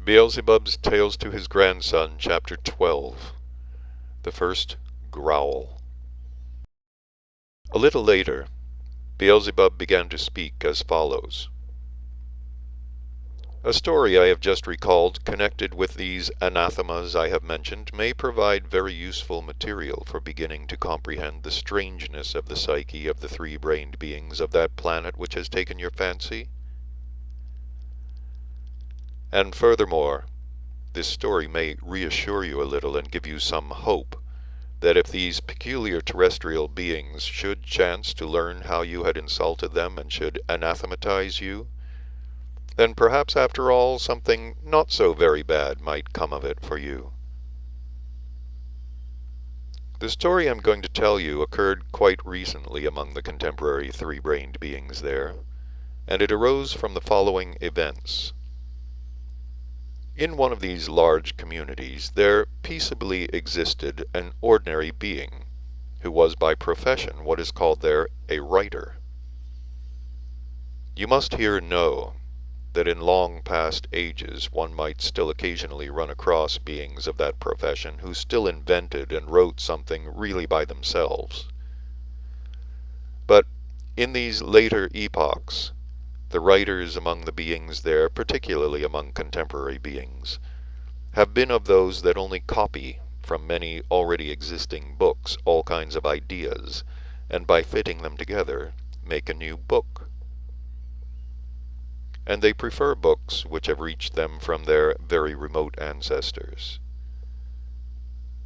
Beelzebub's Tales to His Grandson, Chapter 12. The First Growl. A little later, Beelzebub began to speak as follows. A story I have just recalled connected with these anathemas I have mentioned may provide very useful material for beginning to comprehend the strangeness of the psyche of the three-brained beings of that planet which has taken your fancy. And furthermore, this story may reassure you a little and give you some hope that if these peculiar terrestrial beings should chance to learn how you had insulted them and should anathematize you, then perhaps after all something not so very bad might come of it for you. The story I'm going to tell you occurred quite recently among the contemporary three-brained beings there, and it arose from the following events. In one of these large communities there peaceably existed an ordinary being, who was by profession what is called there a writer. You must here know that in long past ages one might still occasionally run across beings of that profession who still invented and wrote something really by themselves. But in these later epochs, the writers among the beings there, particularly among contemporary beings, have been of those that only copy from many already existing books all kinds of ideas, and by fitting them together make a new book. And they prefer books which have reached them from their very remote ancestors.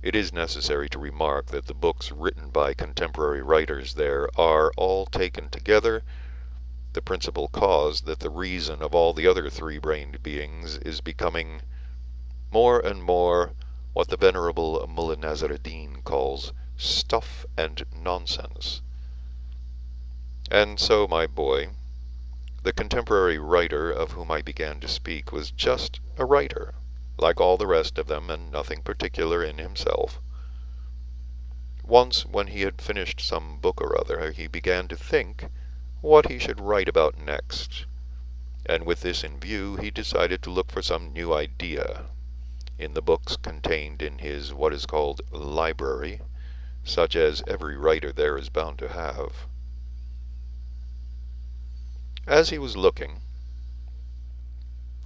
It is necessary to remark that the books written by contemporary writers there are all taken together the principal cause that the reason of all the other three-brained beings is becoming more and more what the Venerable Mullah Nasruddin calls stuff and nonsense. And so, my boy, the contemporary writer of whom I began to speak was just a writer, like all the rest of them, and nothing particular in himself. Once, when he had finished some book or other, he began to think what he should write about next, and with this in view he decided to look for some new idea in the books contained in his what is called library, such as every writer there is bound to have. As he was looking,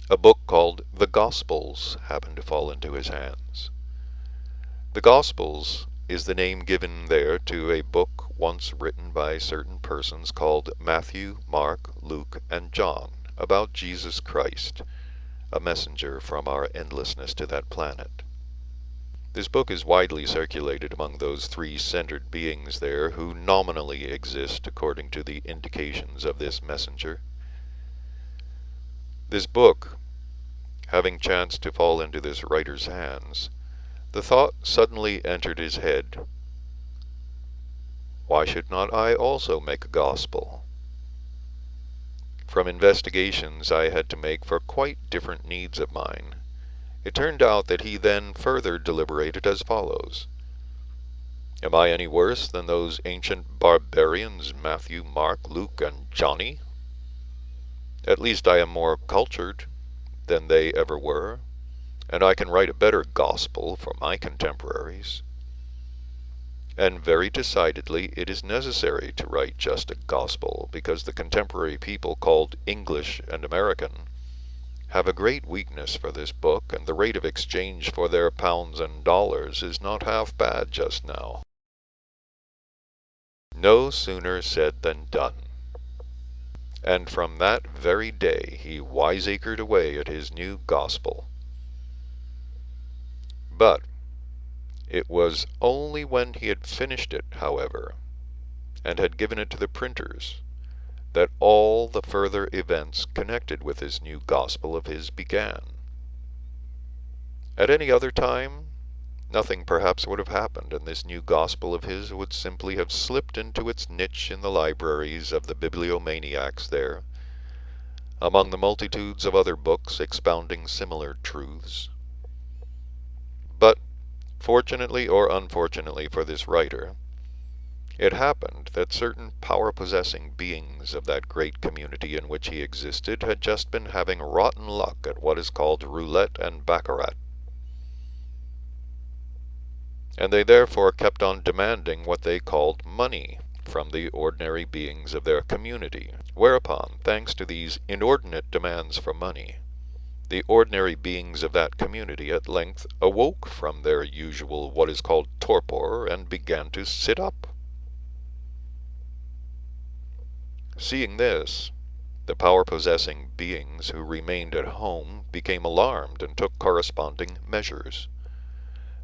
a book called the Gospels happened to fall into his hands. The Gospels is the name given there to a book once written by certain persons called Matthew, Mark, Luke, and John, about Jesus Christ, a messenger from our endlessness to that planet. This book is widely circulated among those three-centered beings there who nominally exist according to the indications of this messenger. This book, having chanced to fall into this writer's hands, the thought suddenly entered his head, why should not I also make a gospel? From investigations I had to make for quite different needs of mine, it turned out that he then further deliberated as follows. Am I any worse than those ancient barbarians Matthew, Mark, Luke, and Johnny? At least I am more cultured than they ever were, and I can write a better gospel for my contemporaries. And very decidedly it is necessary to write just a gospel, because the contemporary people called English and American have a great weakness for this book, and the rate of exchange for their pounds and dollars is not half bad just now. No sooner said than done. And from that very day he wiseacred away at his new gospel. But it was only when he had finished it, however, and had given it to the printers, that all the further events connected with this new gospel of his began. At any other time, nothing perhaps would have happened, and this new gospel of his would simply have slipped into its niche in the libraries of the bibliomaniacs there, among the multitudes of other books expounding similar truths. But, fortunately or unfortunately for this writer, It happened that certain power-possessing beings of that great community in which he existed had just been having rotten luck at what is called roulette and baccarat, and they therefore kept on demanding what they called money from the ordinary beings of their community, whereupon, thanks to these inordinate demands for money, the ordinary beings of that community at length awoke from their usual what is called torpor and began to sit up. Seeing this, the power-possessing beings who remained at home became alarmed and took corresponding measures.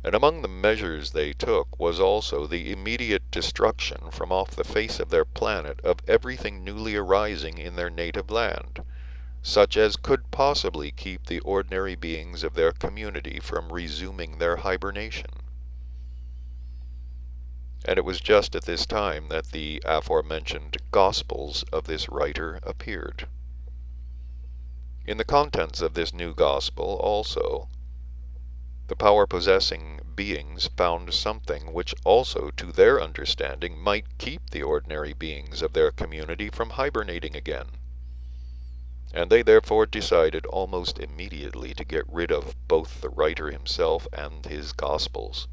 And among the measures they took was also the immediate destruction from off the face of their planet of everything newly arising in their native land, such as could possibly keep the ordinary beings of their community from resuming their hibernation. And it was just at this time that the aforementioned Gospels of this writer appeared. In the contents of this new Gospel, also, the power-possessing beings found something which also, to their understanding, might keep the ordinary beings of their community from hibernating again. And they therefore decided almost immediately to get rid of both the writer himself and his Gospels,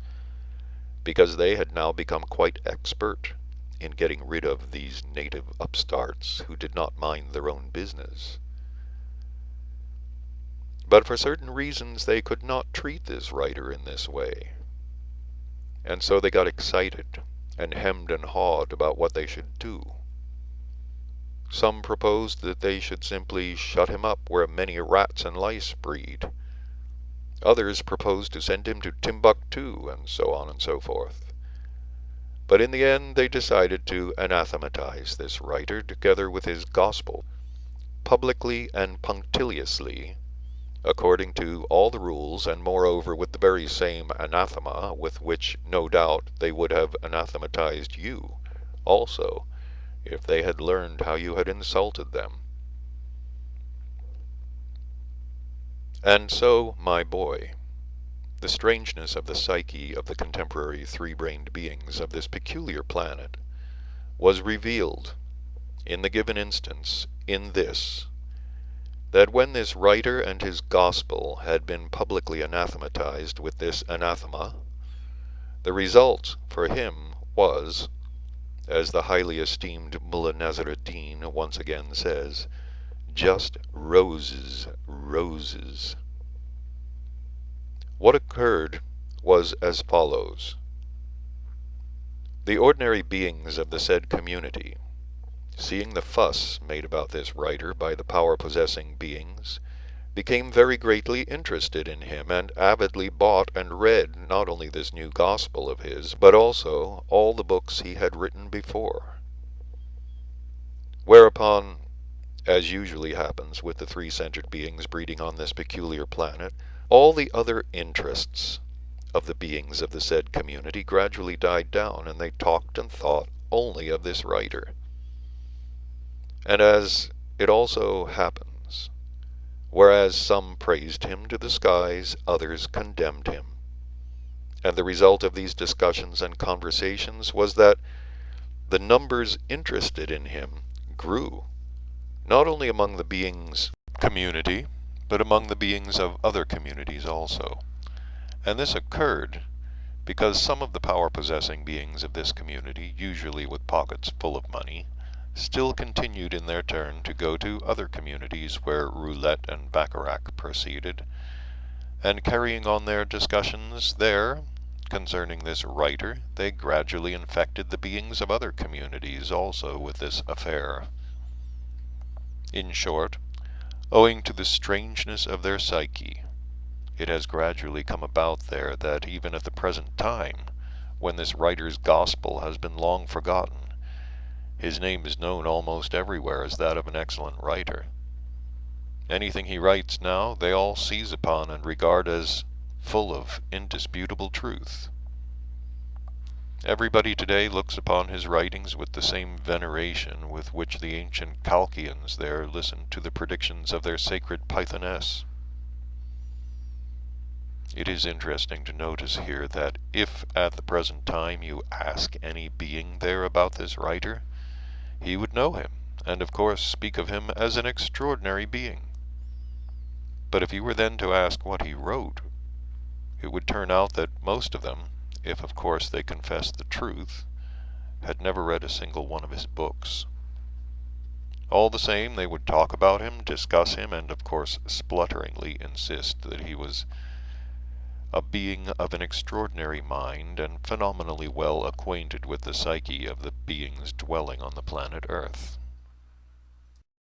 because they had now become quite expert in getting rid of these native upstarts who did not mind their own business. But for certain reasons they could not treat this writer in this way, and so they got excited and hemmed and hawed about what they should do. Some proposed that they should simply shut him up where many rats and lice breed. Others proposed to send him to Timbuktu, and so on and so forth. But in the end they decided to anathematize this writer together with his gospel, publicly and punctiliously, according to all the rules, and moreover with the very same anathema with which, no doubt, they would have anathematized you also, if they had learned how you had insulted them. And so, my boy, the strangeness of the psyche of the contemporary three-brained beings of this peculiar planet was revealed, in the given instance, in this, that when this writer and his gospel had been publicly anathematized with this anathema, the result for him was, as the highly esteemed Mullah Nazar ad-Din once again says, just roses, roses. What occurred was as follows. The ordinary beings of the said community, seeing the fuss made about this writer by the power-possessing beings, became very greatly interested in him, and avidly bought and read not only this new gospel of his, but also all the books he had written before. Whereupon, as usually happens with the three-centered beings breeding on this peculiar planet, all the other interests of the beings of the said community gradually died down, and they talked and thought only of this writer. And as it also happens, whereas some praised him to the skies, others condemned him. And the result of these discussions and conversations was that the numbers interested in him grew, not only among the beings' community, but among the beings of other communities also. And this occurred because some of the power-possessing beings of this community, usually with pockets full of money, still continued in their turn to go to other communities where roulette and baccarat proceeded, and carrying on their discussions there concerning this writer, they gradually infected the beings of other communities also with this affair. In short, owing to the strangeness of their psyche, it has gradually come about there that even at the present time, when this writer's gospel has been long forgotten, his name is known almost everywhere as that of an excellent writer. Anything he writes now, they all seize upon and regard as full of indisputable truth. Everybody today looks upon his writings with the same veneration with which the ancient Chaldeans there listened to the predictions of their sacred Pythoness. It is interesting to notice here that if at the present time you ask any being there about this writer, he would know him, and of course speak of him as an extraordinary being. But if you were then to ask what he wrote, it would turn out that most of them, if of course they confessed the truth, had never read a single one of his books. All the same, they would talk about him, discuss him, and of course splutteringly insist that he was a being of an extraordinary mind and phenomenally well acquainted with the psyche of the beings dwelling on the planet Earth.